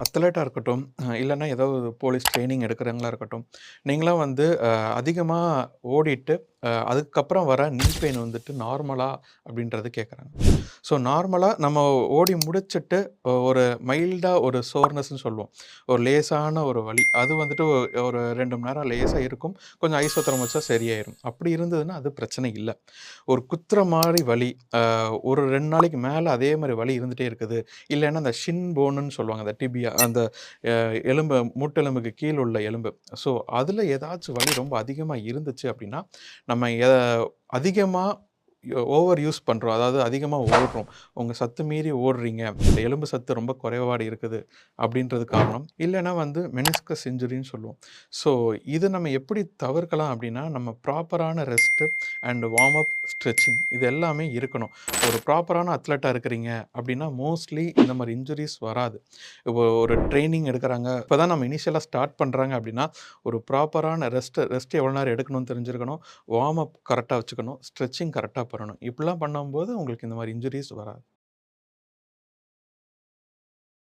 அத்லட்டா இருக்கட்டும், இல்லன்னா ஏதோ ஒரு போலீஸ் ட்ரெய்னிங் எடுக்கிறவங்களா இருக்கட்டும், நீங்கலாம் வந்து அதிகமா ஓடிட்டு, அதுக்கப்புறம் வர நீ பெயின் வந்துட்டு நார்மலா அப்படின்றது கேட்குறாங்க. ஸோ நார்மலா நம்ம ஓடி முடிச்சுட்டு ஒரு மைல்டா ஒரு சோர்னஸ்ன்னு சொல்லுவோம். ஒரு லேசான ஒரு வலி. அது வந்துட்டு ஒரு 2 மணி நேரம் லேசா இருக்கும். கொஞ்சம் ஐஸ் ஒத்தடம் வச்சா சரியாயிரும். அப்படி இருந்ததுன்னா அது பிரச்சனை இல்ல. ஒரு குத்துற மாரி வலி, ஒரு 2 நாளைக்கு மேல அதே மாரி வலி இருந்துட்டே இருக்குது. இல்லன்னா அந்த ஷின் போனுன்னு சொல்லுவாங்க. அந்த டிபியா அந்த அ எலும்பு மூட்டெலும்புக்கு கீழ உள்ள எலும்பு. ஸோ, அதுல ஏதாச்சும் வலி ரொம்ப அதிகமா இருந்துச்சு அப்படின்னா, நம்ம அதிகமா ஓவர் யூஸ் பண்றோம். அதாவது அதிகமா ஓடுறோம். உங்க சத்து மீறி ஓடுறீங்க. இந்த எலும்பு சத்து ரொம்ப குறைபாடு இருக்குது அப்படின்றது காரணம். இல்லன்னா வந்து மெனிஸ்கஸ் இன்ஜுரின்னு சொல்லுவோம். ஸோ, இத நம்ம எப்படி தவிர்க்கலாம் அப்படின்னா, நம்ம ப்ராப்பரான rest and warm up, stretching இது எல்லாமே இருக்கணும். ஒரு ப்ராப்பரான அத்லட்டா இருக்கிறீங்க அப்படின்னா, மோஸ்ட்லி இந்த மாரி இன்ஜுரீஸ் வராது. இப்போ ஒரு ட்ரெய்னிங் எடுக்குறாங்க. இப்ப தான் நம்ம இனிஷியலா ஸ்டார்ட் பண்றாங்க அப்படின்னா, ஒரு ப்ராப்பரான ரெஸ்ட் எவ்வளோ நேரம் எடுக்கணும்னு தெரிஞ்சிருக்கணும். வார்ம் அப் கரெக்ட்டா வச்சுக்கணும். ஸ்ட்ரெச்சிங் கரெக்ட்டா பண்ணணும். இப்படிலாம் பண்ணும்போது உங்களுக்கு இந்த மாரி இன்ஜுரீஸ் வராது.